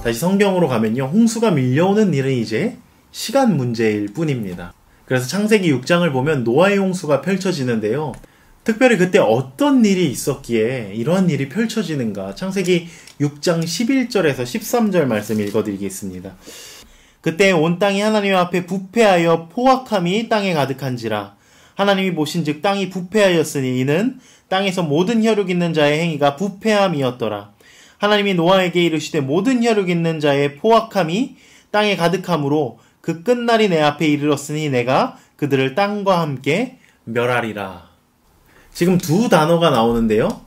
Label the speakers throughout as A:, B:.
A: 다시 성경으로 가면요, 홍수가 밀려오는 일은 이제 시간 문제일 뿐입니다. 그래서 창세기 6장을 보면 노아의 홍수가 펼쳐지는데요, 특별히 그때 어떤 일이 있었기에 이러한 일이 펼쳐지는가, 창세기 6장 11절에서 13절 말씀 읽어드리겠습니다. 그때 온 땅이 하나님 앞에 부패하여 포악함이 땅에 가득한지라. 하나님이 보신즉 땅이 부패하였으니 이는 땅에서 모든 혈육 있는 자의 행위가 부패함이었더라. 하나님이 노아에게 이르시되 모든 혈육 있는 자의 포악함이 땅에 가득함으로 그 끝날이 내 앞에 이르렀으니 내가 그들을 땅과 함께 멸하리라. 지금 두 단어가 나오는데요,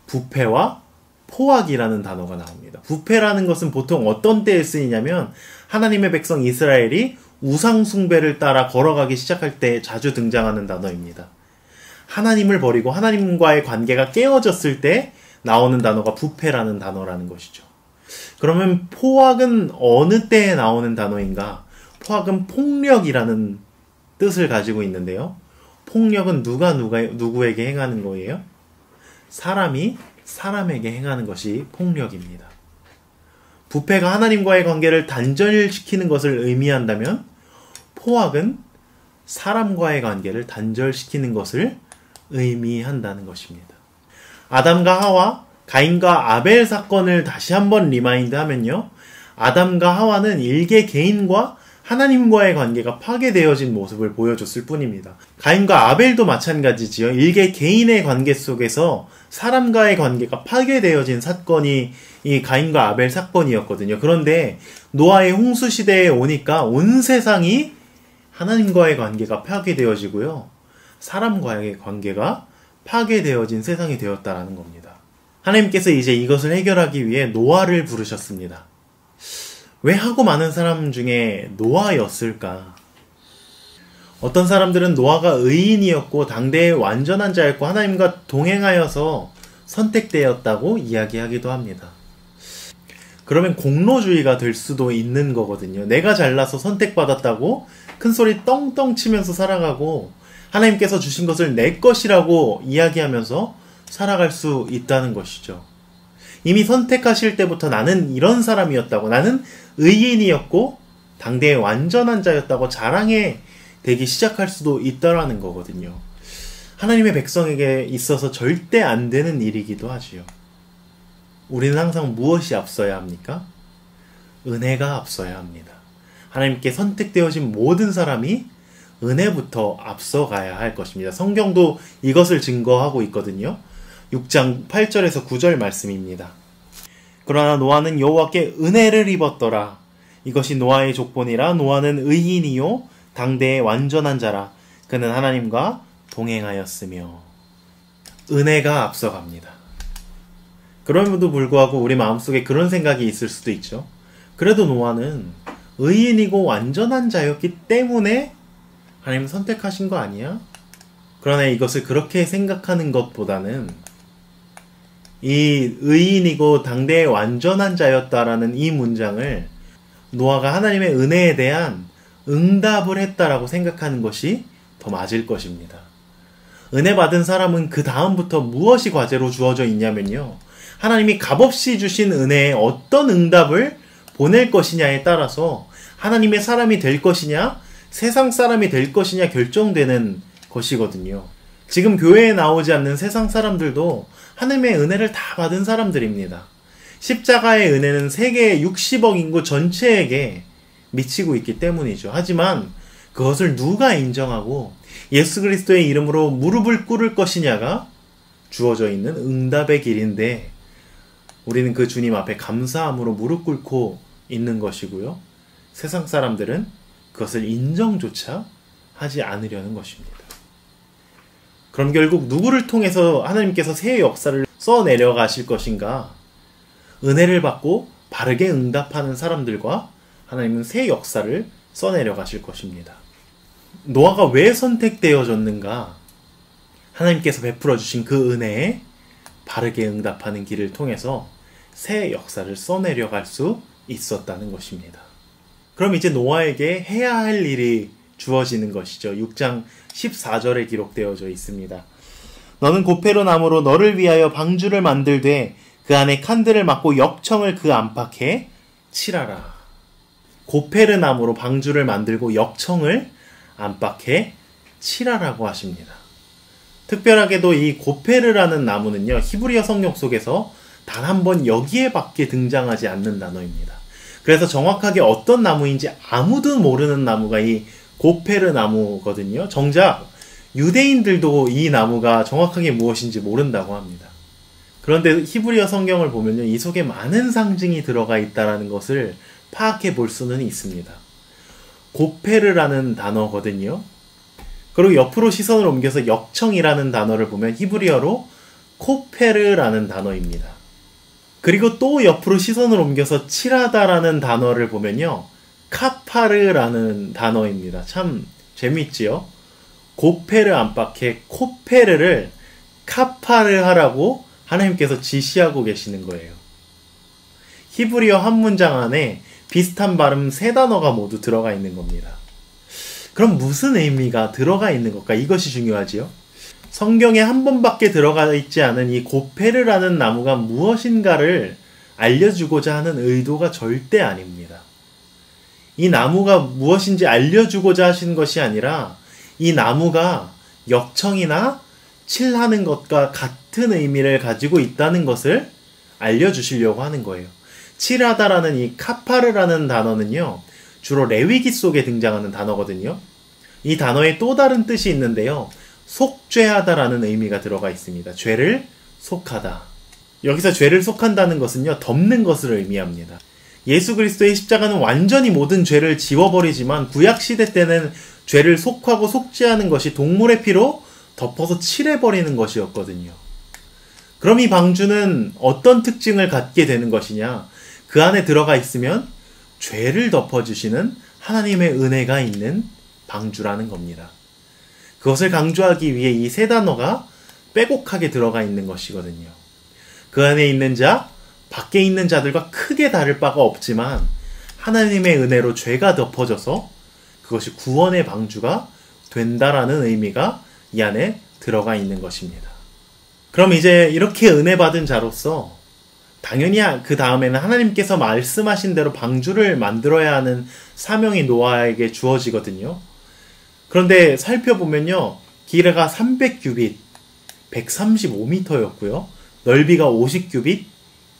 A: 부패와 포악이라는 단어가 나옵니다. 부패라는 것은 보통 어떤 때에 쓰이냐면 하나님의 백성 이스라엘이 우상 숭배를 따라 걸어가기 시작할 때 자주 등장하는 단어입니다. 하나님을 버리고 하나님과의 관계가 깨어졌을 때 나오는 단어가 부패라는 단어라는 것이죠. 그러면 포악은 어느 때에 나오는 단어인가? 포악은 폭력이라는 뜻을 가지고 있는데요, 폭력은 누구에게 행하는 거예요? 사람이 사람에게 행하는 것이 폭력입니다. 부패가 하나님과의 관계를 단절시키는 것을 의미한다면 포악은 사람과의 관계를 단절시키는 것을 의미한다는 것입니다. 아담과 하와, 가인과 아벨 사건을 다시 한번 리마인드하면요, 아담과 하와는 일개 개인과 하나님과의 관계가 파괴되어진 모습을 보여줬을 뿐입니다. 가인과 아벨도 마찬가지지요. 일개 개인의 관계 속에서 사람과의 관계가 파괴되어진 사건이 이 가인과 아벨 사건이었거든요. 그런데 노아의 홍수 시대에 오니까 온 세상이 하나님과의 관계가 파괴되어지고요, 사람과의 관계가 파괴되어진 세상이 되었다라는 겁니다. 하나님께서 이제 이것을 해결하기 위해 노아를 부르셨습니다. 왜 하고 많은 사람 중에 노아였을까? 어떤 사람들은 노아가 의인이었고 당대의 완전한 자였고 하나님과 동행하여서 선택되었다고 이야기하기도 합니다. 그러면 공로주의가 될 수도 있는 거거든요. 내가 잘나서 선택받았다고 큰소리 떵떵 치면서 살아가고 하나님께서 주신 것을 내 것이라고 이야기하면서 살아갈 수 있다는 것이죠. 이미 선택하실 때부터 나는 이런 사람이었다고, 나는 의인이었고 당대의 완전한 자였다고 자랑해 되기 시작할 수도 있다라는 거거든요. 하나님의 백성에게 있어서 절대 안 되는 일이기도 하지요. 우리는 항상 무엇이 앞서야 합니까? 은혜가 앞서야 합니다. 하나님께 선택되어진 모든 사람이 은혜부터 앞서가야 할 것입니다. 성경도 이것을 증거하고 있거든요. 6장 8절에서 9절 말씀입니다. 그러나 노아는 여호와께 은혜를 입었더라. 이것이 노아의 족본이라. 노아는 의인이요 당대의 완전한 자라. 그는 하나님과 동행하였으며. 은혜가 앞서갑니다. 그럼에도 불구하고 우리 마음속에 그런 생각이 있을 수도 있죠. 그래도 노아는 의인이고 완전한 자였기 때문에 하나님 선택하신 거 아니야? 그러나 이것을 그렇게 생각하는 것보다는 이 의인이고 당대의 완전한 자였다라는 이 문장을 노아가 하나님의 은혜에 대한 응답을 했다라고 생각하는 것이 더 맞을 것입니다. 은혜 받은 사람은 그 다음부터 무엇이 과제로 주어져 있냐면요, 하나님이 값없이 주신 은혜에 어떤 응답을 보낼 것이냐에 따라서 하나님의 사람이 될 것이냐 세상 사람이 될 것이냐 결정되는 것이거든요. 지금 교회에 나오지 않는 세상 사람들도 하나님의 은혜를 다 받은 사람들입니다. 십자가의 은혜는 세계 60억 인구 전체에게 미치고 있기 때문이죠. 하지만 그것을 누가 인정하고 예수 그리스도의 이름으로 무릎을 꿇을 것이냐가 주어져 있는 응답의 길인데, 우리는 그 주님 앞에 감사함으로 무릎 꿇고 있는 것이고요, 세상 사람들은 그것을 인정조차 하지 않으려는 것입니다. 그럼 결국 누구를 통해서 하나님께서 새 역사를 써내려가실 것인가? 은혜를 받고 바르게 응답하는 사람들과 하나님은 새 역사를 써내려가실 것입니다. 노아가 왜 선택되어졌는가? 하나님께서 베풀어 주신 그 은혜에 바르게 응답하는 길을 통해서 새 역사를 써내려갈 수 있었다는 것입니다. 그럼 이제 노아에게 해야 할 일이 주어지는 것이죠. 6장 14절에 기록되어져 있습니다. 너는 고페로 나무로 너를 위하여 방주를 만들되 그 안에 칸들을 막고 역청을 그 안팎에 칠하라. 고페르 나무로 방주를 만들고 역청을 안팎에 칠하라고 하십니다. 특별하게도 이 고페르라는 나무는요, 히브리어 성경 속에서 단 한 번 여기에밖에 등장하지 않는 단어입니다. 그래서 정확하게 어떤 나무인지 아무도 모르는 나무가 이 고페르 나무거든요. 정작 유대인들도 이 나무가 정확하게 무엇인지 모른다고 합니다. 그런데 히브리어 성경을 보면요, 이 속에 많은 상징이 들어가 있다는 것을 파악해 볼 수는 있습니다. 고페르라는 단어거든요. 그리고 옆으로 시선을 옮겨서 역청이라는 단어를 보면 히브리어로 코페르라는 단어입니다. 그리고 또 옆으로 시선을 옮겨서 칠하다라는 단어를 보면요, 카파르라는 단어입니다. 참 재밌지요? 고페르 안팎에 코페르를 카파르 하라고 하나님께서 지시하고 계시는 거예요. 히브리어 한 문장 안에 비슷한 발음 세 단어가 모두 들어가 있는 겁니다. 그럼 무슨 의미가 들어가 있는 걸까? 이것이 중요하지요. 성경에 한 번밖에 들어가 있지 않은 이 고페르라는 나무가 무엇인가를 알려주고자 하는 의도가 절대 아닙니다. 이 나무가 무엇인지 알려주고자 하신 것이 아니라 이 나무가 역청이나 칠하는 것과 같은 의미를 가지고 있다는 것을 알려주시려고 하는 거예요. 칠하다라는 이 카파르라는 단어는요, 주로 레위기 속에 등장하는 단어거든요. 이 단어에 또 다른 뜻이 있는데요, 속죄하다라는 의미가 들어가 있습니다. 죄를 속하다. 여기서 죄를 속한다는 것은요, 덮는 것을 의미합니다. 예수 그리스도의 십자가는 완전히 모든 죄를 지워버리지만 구약시대 때는 죄를 속하고 속죄하는 것이 동물의 피로 덮어서 칠해버리는 것이었거든요. 그럼 이 방주는 어떤 특징을 갖게 되는 것이냐? 그 안에 들어가 있으면 죄를 덮어주시는 하나님의 은혜가 있는 방주라는 겁니다. 그것을 강조하기 위해 이 세 단어가 빼곡하게 들어가 있는 것이거든요. 그 안에 있는 자, 밖에 있는 자들과 크게 다를 바가 없지만 하나님의 은혜로 죄가 덮어져서 그것이 구원의 방주가 된다라는 의미가 이 안에 들어가 있는 것입니다. 그럼 이제 이렇게 은혜 받은 자로서 당연히 그 다음에는 하나님께서 말씀하신 대로 방주를 만들어야 하는 사명이 노아에게 주어지거든요. 그런데 살펴보면요, 길이가 300규빗, 135m였고요. 넓이가 50규빗,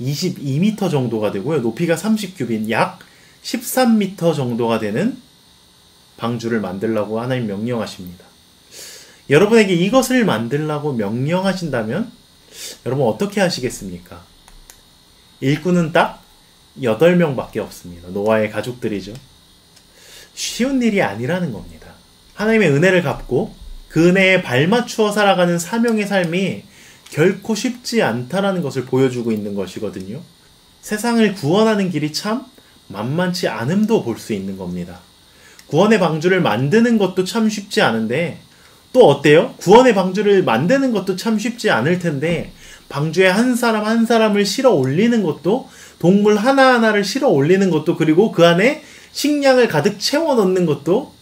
A: 22m 정도가 되고요. 높이가 30규빗, 약 13m 정도가 되는 방주를 만들라고 하나님 명령하십니다. 여러분에게 이것을 만들라고 명령하신다면 여러분 어떻게 하시겠습니까? 일꾼은 딱 8명밖에 없습니다. 노아의 가족들이죠. 쉬운 일이 아니라는 겁니다. 하나님의 은혜를 갚고 그 은혜에 발맞추어 살아가는 사명의 삶이 결코 쉽지 않다라는 것을 보여주고 있는 것이거든요. 세상을 구원하는 길이 참 만만치 않음도 볼 수 있는 겁니다. 구원의 방주를 만드는 것도 참 쉽지 않은데 또 어때요? 구원의 방주를 만드는 것도 참 쉽지 않을 텐데 방주에 한 사람 한 사람을 실어 올리는 것도, 동물 하나하나를 실어 올리는 것도, 그리고 그 안에 식량을 가득 채워 넣는 것도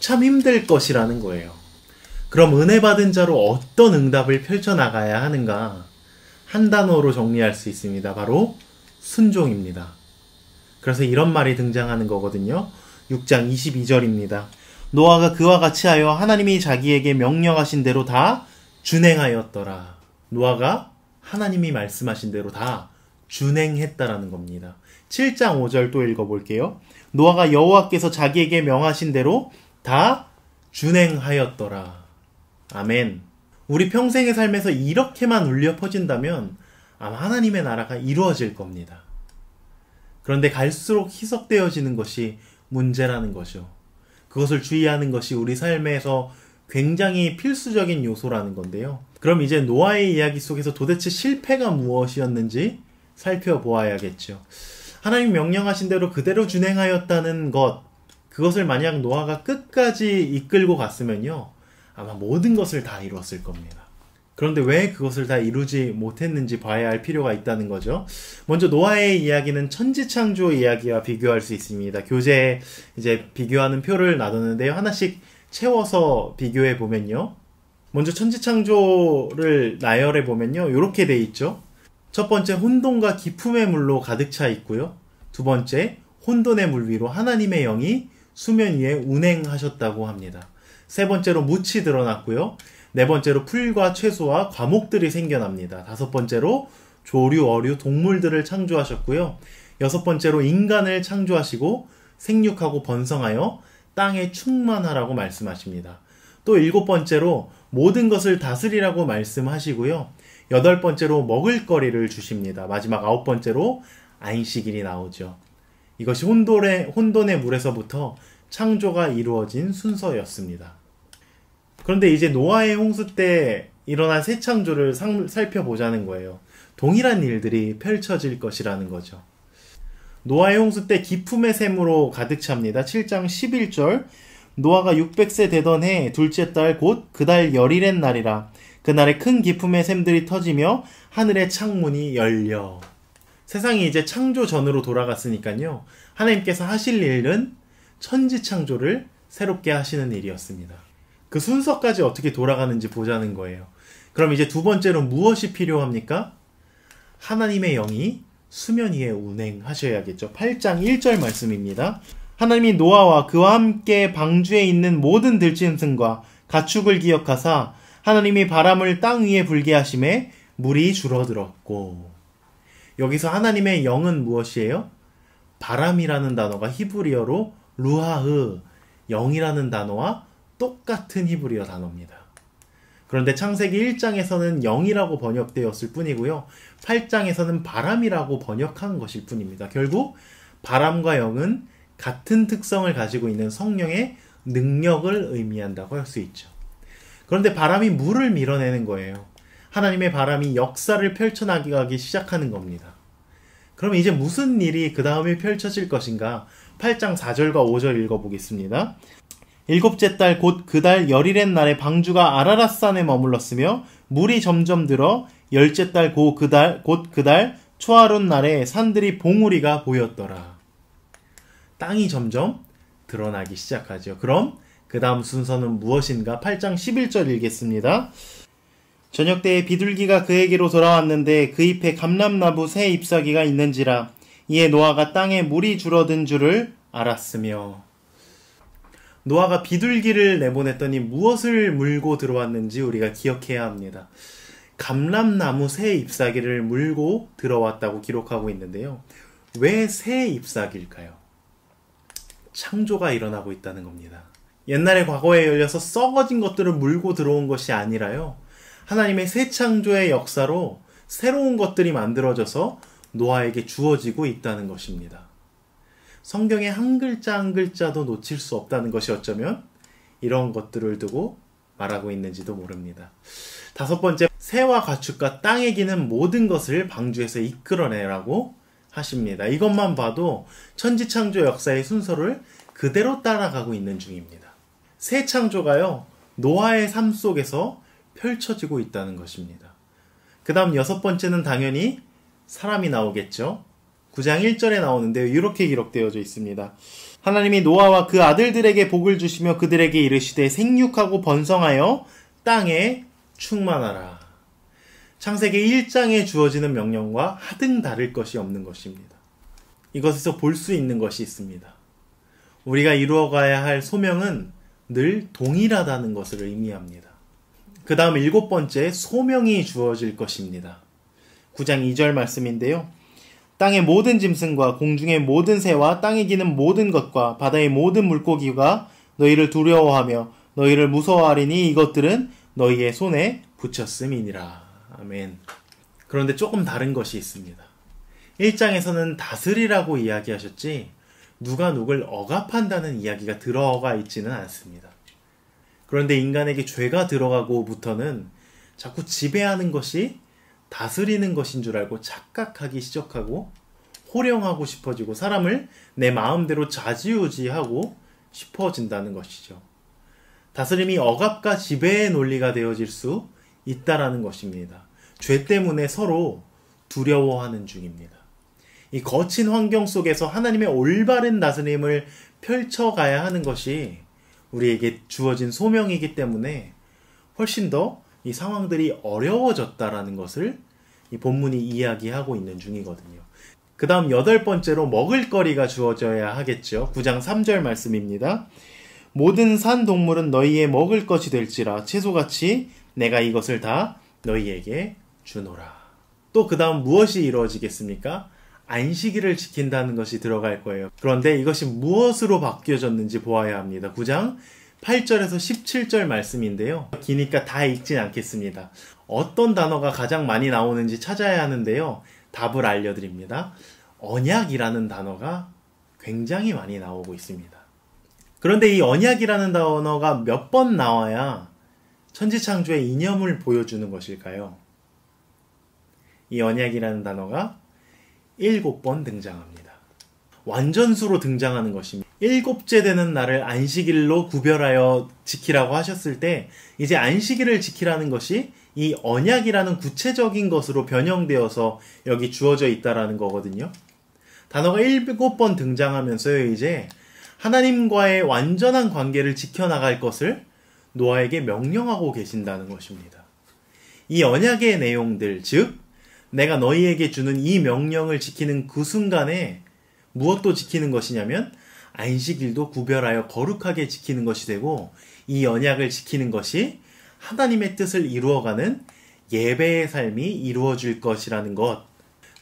A: 참 힘들 것이라는 거예요. 그럼 은혜 받은 자로 어떤 응답을 펼쳐나가야 하는가? 한 단어로 정리할 수 있습니다. 바로 순종입니다. 그래서 이런 말이 등장하는 거거든요. 6장 22절입니다. 노아가 그와 같이 하여 하나님이 자기에게 명령하신 대로 다 준행하였더라. 노아가 하나님이 말씀하신 대로 다 준행했다라는 겁니다. 7장 5절 또 읽어볼게요. 노아가 여호와께서 자기에게 명하신 대로 다 준행하였더라. 아멘. 우리 평생의 삶에서 이렇게만 울려 퍼진다면 아마 하나님의 나라가 이루어질 겁니다. 그런데 갈수록 희석되어지는 것이 문제라는 거죠. 그것을 주의하는 것이 우리 삶에서 굉장히 필수적인 요소라는 건데요. 그럼 이제 노아의 이야기 속에서 도대체 실패가 무엇이었는지 살펴보아야겠죠. 하나님 명령하신 대로 그대로 준행하였다는 것, 그것을 만약 노아가 끝까지 이끌고 갔으면요, 아마 모든 것을 다 이루었을 겁니다. 그런데 왜 그것을 다 이루지 못했는지 봐야 할 필요가 있다는 거죠. 먼저 노아의 이야기는 천지창조 이야기와 비교할 수 있습니다. 교재에 이제 비교하는 표를 놔뒀는데요. 하나씩 채워서 비교해 보면요. 먼저 천지창조를 나열해 보면요. 이렇게 돼 있죠. 첫 번째, 혼돈과 기품의 물로 가득 차 있고요. 두 번째, 혼돈의 물 위로 하나님의 영이 수면 위에 운행하셨다고 합니다. 세 번째로 묻이 드러났고요. 네 번째로 풀과 채소와 과목들이 생겨납니다. 다섯 번째로 조류, 어류, 동물들을 창조하셨고요. 여섯 번째로 인간을 창조하시고 생육하고 번성하여 땅에 충만하라고 말씀하십니다. 또 일곱 번째로 모든 것을 다스리라고 말씀하시고요. 여덟 번째로 먹을 거리를 주십니다. 마지막 아홉 번째로 안식일이 나오죠. 이것이 혼돈의 물에서부터 창조가 이루어진 순서였습니다. 그런데 이제 노아의 홍수 때 일어난 새 창조를 살펴보자는 거예요. 동일한 일들이 펼쳐질 것이라는 거죠. 노아의 홍수 때 기품의 샘으로 가득 찹니다. 7장 11절 노아가 600세 되던 해 둘째 달 곧 그 달 열일의 날이라. 그날에 큰 기품의 샘들이 터지며 하늘의 창문이 열려. 세상이 이제 창조 전으로 돌아갔으니까요. 하나님께서 하실 일은 천지 창조를 새롭게 하시는 일이었습니다. 그 순서까지 어떻게 돌아가는지 보자는 거예요. 그럼 이제 두 번째로 무엇이 필요합니까? 하나님의 영이 수면 위에 운행하셔야겠죠. 8장 1절 말씀입니다. 하나님이 노아와 그와 함께 방주에 있는 모든 들짐승과 가축을 기억하사 하나님이 바람을 땅 위에 불게 하심에 물이 줄어들었고. 여기서 하나님의 영은 무엇이에요? 바람이라는 단어가 히브리어로 루하흐, 영이라는 단어와 똑같은 히브리어 단어입니다. 그런데 창세기 1장에서는 영이라고 번역되었을 뿐이고요. 8장에서는 바람이라고 번역한 것일 뿐입니다. 결국 바람과 영은 같은 특성을 가지고 있는 성령의 능력을 의미한다고 할 수 있죠. 그런데 바람이 물을 밀어내는 거예요. 하나님의 바람이 역사를 펼쳐나가기 시작하는 겁니다. 그럼 이제 무슨 일이 그 다음에 펼쳐질 것인가? 8장 4절과 5절 읽어보겠습니다. 일곱째 달 곧 그 달 열일의 날에 방주가 아라랏산에 머물렀으며 물이 점점 들어 열째 달 곧 그 달 초하룻 날에 산들이 봉우리가 보였더라. 땅이 점점 드러나기 시작하죠. 그럼 그 다음 순서는 무엇인가? 8장 11절 읽겠습니다. 저녁 때에 비둘기가 그에게로 돌아왔는데 그 잎에 감람나무 새 잎사귀가 있는지라. 이에 노아가 땅에 물이 줄어든 줄을 알았으며. 노아가 비둘기를 내보냈더니 무엇을 물고 들어왔는지 우리가 기억해야 합니다. 감람나무 새 잎사귀를 물고 들어왔다고 기록하고 있는데요. 왜 새 잎사귀일까요? 창조가 일어나고 있다는 겁니다. 옛날에 과거에 열려서 썩어진 것들을 물고 들어온 것이 아니라요. 하나님의 새 창조의 역사로 새로운 것들이 만들어져서 노아에게 주어지고 있다는 것입니다. 성경의 한 글자 한 글자도 놓칠 수 없다는 것이 어쩌면 이런 것들을 두고 말하고 있는지도 모릅니다. 다섯 번째, 새와 가축과 땅에 기는 모든 것을 방주에서 이끌어내라고 하십니다. 이것만 봐도 천지창조 역사의 순서를 그대로 따라가고 있는 중입니다. 새 창조가요, 노아의 삶 속에서 펼쳐지고 있다는 것입니다. 그 다음 여섯 번째는 당연히 사람이 나오겠죠. 9장 1절에 나오는데요. 이렇게 기록되어져 있습니다. 하나님이 노아와 그 아들들에게 복을 주시며 그들에게 이르시되 생육하고 번성하여 땅에 충만하라. 창세기 1장에 주어지는 명령과 하등 다를 것이 없는 것입니다. 이것에서 볼 수 있는 것이 있습니다. 우리가 이루어가야 할 소명은 늘 동일하다는 것을 의미합니다. 그 다음 일곱 번째, 소명이 주어질 것입니다. 9장 2절 말씀인데요. 땅의 모든 짐승과 공중의 모든 새와 땅에 기는 모든 것과 바다의 모든 물고기가 너희를 두려워하며 너희를 무서워하리니 이것들은 너희의 손에 붙였음이니라. 아멘. 그런데 조금 다른 것이 있습니다. 1장에서는 다스리라고 이야기하셨지 누가 누굴 억압한다는 이야기가 들어가 있지는 않습니다. 그런데 인간에게 죄가 들어가고부터는 자꾸 지배하는 것이 다스리는 것인 줄 알고 착각하기 시작하고 호령하고 싶어지고 사람을 내 마음대로 좌지우지하고 싶어진다는 것이죠. 다스림이 억압과 지배의 논리가 되어질 수 있다라는 것입니다. 죄 때문에 서로 두려워하는 중입니다. 이 거친 환경 속에서 하나님의 올바른 다스림을 펼쳐가야 하는 것이 우리에게 주어진 소명이기 때문에 훨씬 더 이 상황들이 어려워졌다라는 것을 이 본문이 이야기하고 있는 중이거든요. 그 다음 8번째로 먹을거리가 주어져야 하겠죠. 9장 3절 말씀입니다. 모든 산 동물은 너희의 먹을 것이 될지라 채소같이 내가 이것을 다 너희에게 주노라. 또 그 다음 무엇이 이루어지겠습니까? 안식일을 지킨다는 것이 들어갈 거예요. 그런데 이것이 무엇으로 바뀌어졌는지 보아야 합니다. 9장 8절에서 17절 말씀인데요. 기니까 다 읽진 않겠습니다. 어떤 단어가 가장 많이 나오는지 찾아야 하는데요. 답을 알려드립니다. 언약이라는 단어가 굉장히 많이 나오고 있습니다. 그런데 이 언약이라는 단어가 몇 번 나와야 천지창조의 이념을 보여주는 것일까요? 이 언약이라는 단어가 7번 등장합니다. 완전수로 등장하는 것입니다. 7째 되는 날을 안식일로 구별하여 지키라고 하셨을 때 이제 안식일을 지키라는 것이 이 언약이라는 구체적인 것으로 변형되어서 여기 주어져 있다라는 거거든요. 단어가 7번 등장하면서요, 이제 하나님과의 완전한 관계를 지켜나갈 것을 노아에게 명령하고 계신다는 것입니다. 이 언약의 내용들, 즉 내가 너희에게 주는 이 명령을 지키는 그 순간에 무엇도 지키는 것이냐면 안식일도 구별하여 거룩하게 지키는 것이 되고 이 언약을 지키는 것이 하나님의 뜻을 이루어가는 예배의 삶이 이루어질 것이라는 것.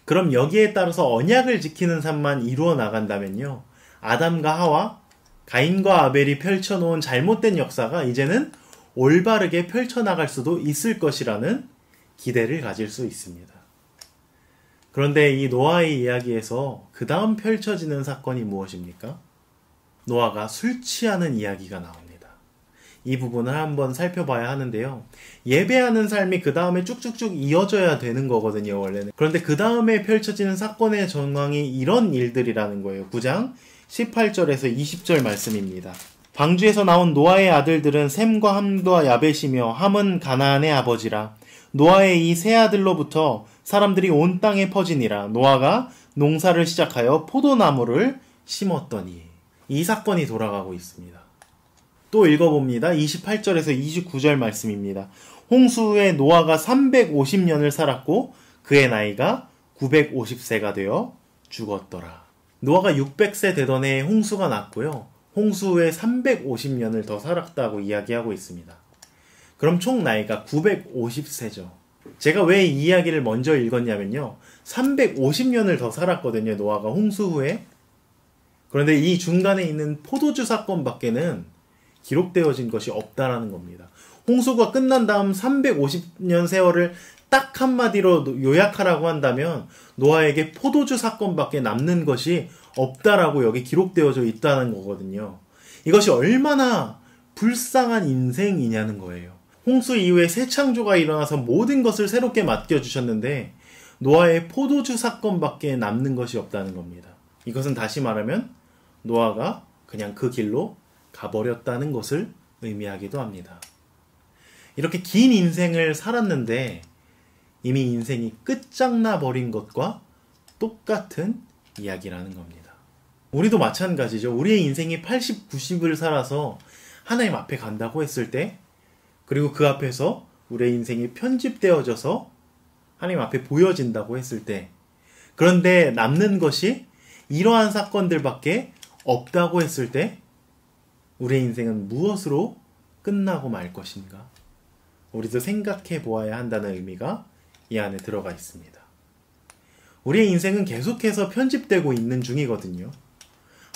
A: 그럼 여기에 따라서 언약을 지키는 삶만 이루어 나간다면요. 아담과 하와, 가인과 아벨이 펼쳐놓은 잘못된 역사가 이제는 올바르게 펼쳐나갈 수도 있을 것이라는 기대를 가질 수 있습니다. 그런데 이 노아의 이야기에서 그 다음 펼쳐지는 사건이 무엇입니까? 노아가 술 취하는 이야기가 나옵니다. 이 부분을 한번 살펴봐야 하는데요. 예배하는 삶이 그 다음에 쭉쭉쭉 이어져야 되는 거거든요, 원래는. 그런데 그 다음에 펼쳐지는 사건의 전황이 이런 일들이라는 거예요. 9장 18절에서 20절 말씀입니다. 방주에서 나온 노아의 아들들은 셈과 함과 야벳이며 함은 가나안의 아버지라. 노아의 이 세 아들로부터 사람들이 온 땅에 퍼지니라. 노아가 농사를 시작하여 포도나무를 심었더니. 이 사건이 돌아가고 있습니다. 또 읽어봅니다. 28절에서 29절 말씀입니다. 홍수 후에 노아가 350년을 살았고 그의 나이가 950세가 되어 죽었더라. 노아가 600세 되던 해에 홍수가 났고요. 홍수 후에 350년을 더 살았다고 이야기하고 있습니다. 그럼 총 나이가 950세죠. 제가 왜 이 이야기를 먼저 읽었냐면요. 350년을 더 살았거든요. 노아가 홍수 후에. 그런데 이 중간에 있는 포도주 사건밖에는 기록되어진 것이 없다라는 겁니다. 홍수가 끝난 다음 350년 세월을 딱 한마디로 요약하라고 한다면 노아에게 포도주 사건밖에 남는 것이 없다라고 여기 기록되어져 있다는 거거든요. 이것이 얼마나 불쌍한 인생이냐는 거예요. 홍수 이후에 새 창조가 일어나서 모든 것을 새롭게 맡겨주셨는데 노아의 포도주 사건밖에 남는 것이 없다는 겁니다. 이것은 다시 말하면 노아가 그냥 그 길로 가버렸다는 것을 의미하기도 합니다. 이렇게 긴 인생을 살았는데 이미 인생이 끝장나 버린 것과 똑같은 이야기라는 겁니다. 우리도 마찬가지죠. 우리의 인생이 80, 90을 살아서 하나님 앞에 간다고 했을 때 그리고 그 앞에서 우리의 인생이 편집되어져서 하나님 앞에 보여진다고 했을 때 그런데 남는 것이 이러한 사건들밖에 없다고 했을 때 우리의 인생은 무엇으로 끝나고 말 것인가? 우리도 생각해 보아야 한다는 의미가 이 안에 들어가 있습니다. 우리의 인생은 계속해서 편집되고 있는 중이거든요.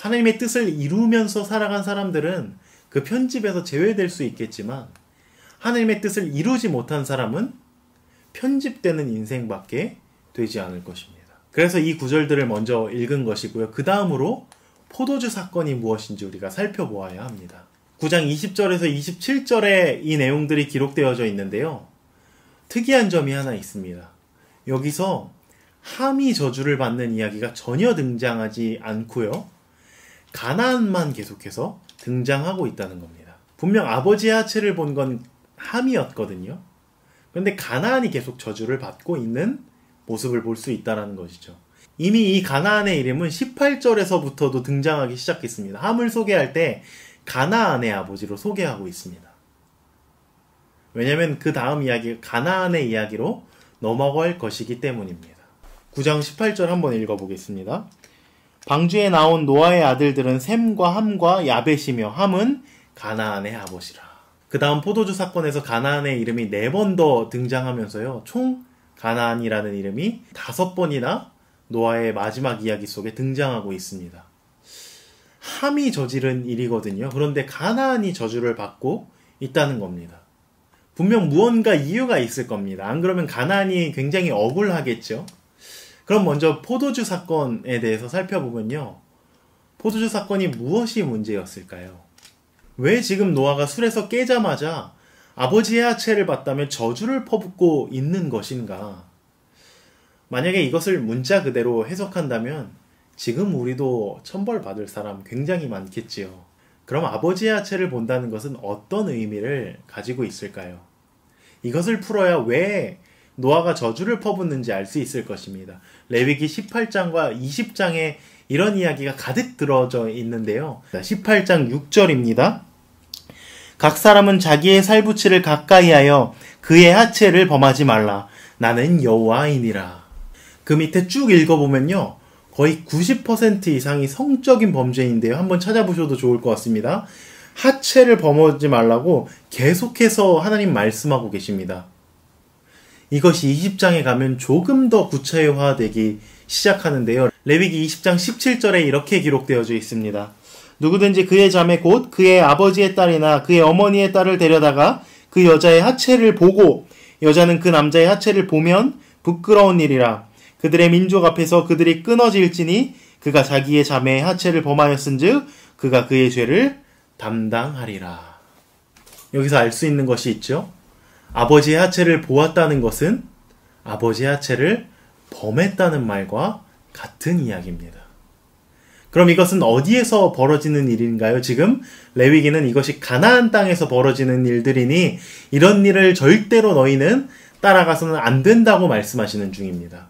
A: 하나님의 뜻을 이루면서 살아간 사람들은 그 편집에서 제외될 수 있겠지만 하나님의 뜻을 이루지 못한 사람은 편집되는 인생밖에 되지 않을 것입니다. 그래서 이 구절들을 먼저 읽은 것이고요. 그 다음으로 포도주 사건이 무엇인지 우리가 살펴보아야 합니다. 9장 20절에서 27절에 이 내용들이 기록되어져 있는데요. 특이한 점이 하나 있습니다. 여기서 함이 저주를 받는 이야기가 전혀 등장하지 않고요. 가나안만 계속해서 등장하고 있다는 겁니다. 분명 아버지의 하체를 본 건 함이었거든요. 그런데 가나안이 계속 저주를 받고 있는 모습을 볼 수 있다는 것이죠. 이미 이 가나안의 이름은 18절에서부터도 등장하기 시작했습니다. 함을 소개할 때 가나안의 아버지로 소개하고 있습니다. 왜냐하면 그 다음 이야기가 가나안의 이야기로 넘어갈 것이기 때문입니다. 9장 18절 한번 읽어보겠습니다. 방주에 나온 노아의 아들들은 셈과 함과 야벳이며 함은 가나안의 아버지라. 그 다음 포도주 사건에서 가나안의 이름이 4번 더 등장하면서요. 총 가나안이라는 이름이 5번이나 노아의 마지막 이야기 속에 등장하고 있습니다. 함이 저지른 일이거든요. 그런데 가나안이 저주를 받고 있다는 겁니다. 분명 무언가 이유가 있을 겁니다. 안 그러면 가나안이 굉장히 억울하겠죠. 그럼 먼저 포도주 사건에 대해서 살펴보면요. 포도주 사건이 무엇이 문제였을까요? 왜 지금 노아가 술에서 깨자마자 아버지의 하체를 봤다며 저주를 퍼붓고 있는 것인가? 만약에 이것을 문자 그대로 해석한다면 지금 우리도 천벌받을 사람 굉장히 많겠지요. 그럼 아버지의 하체를 본다는 것은 어떤 의미를 가지고 있을까요? 이것을 풀어야 왜 노아가 저주를 퍼붓는지 알 수 있을 것입니다. 레위기 18장과 20장에 이런 이야기가 가득 들어져 있는데요. 18장 6절입니다. 각 사람은 자기의 살부치를 가까이 하여 그의 하체를 범하지 말라. 나는 여호와이니라. 그 밑에 쭉 읽어보면요. 거의 90% 이상이 성적인 범죄인데요. 한번 찾아보셔도 좋을 것 같습니다. 하체를 범하지 말라고 계속해서 하나님 말씀하고 계십니다. 이것이 20장에 가면 조금 더 구체화되기 시작하는데요. 레위기 20장 17절에 이렇게 기록되어져 있습니다. 누구든지 그의 자매 곧 그의 아버지의 딸이나 그의 어머니의 딸을 데려다가 그 여자의 하체를 보고 여자는 그 남자의 하체를 보면 부끄러운 일이라. 그들의 민족 앞에서 그들이 끊어질지니 그가 자기의 자매의 하체를 범하였은즉 그가 그의 죄를 담당하리라. 여기서 알 수 있는 것이 있죠. 아버지의 하체를 보았다는 것은 아버지의 하체를 범했다는 말과 같은 이야기입니다. 그럼 이것은 어디에서 벌어지는 일인가요? 지금 레위기는 이것이 가나안 땅에서 벌어지는 일들이니 이런 일을 절대로 너희는 따라가서는 안 된다고 말씀하시는 중입니다.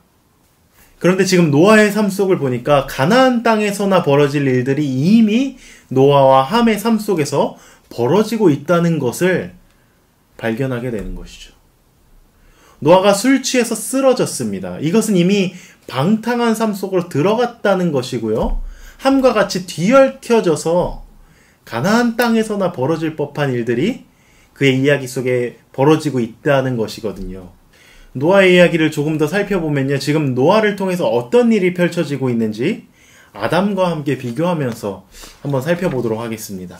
A: 그런데 지금 노아의 삶 속을 보니까 가나안 땅에서나 벌어질 일들이 이미 노아와 함의 삶 속에서 벌어지고 있다는 것을 발견하게 되는 것이죠. 노아가 술 취해서 쓰러졌습니다. 이것은 이미 방탕한 삶 속으로 들어갔다는 것이고요. 함과 같이 뒤얽혀져서 가나안 땅에서나 벌어질 법한 일들이 그의 이야기 속에 벌어지고 있다는 것이거든요. 노아의 이야기를 조금 더 살펴보면요. 지금 노아를 통해서 어떤 일이 펼쳐지고 있는지 아담과 함께 비교하면서 한번 살펴보도록 하겠습니다.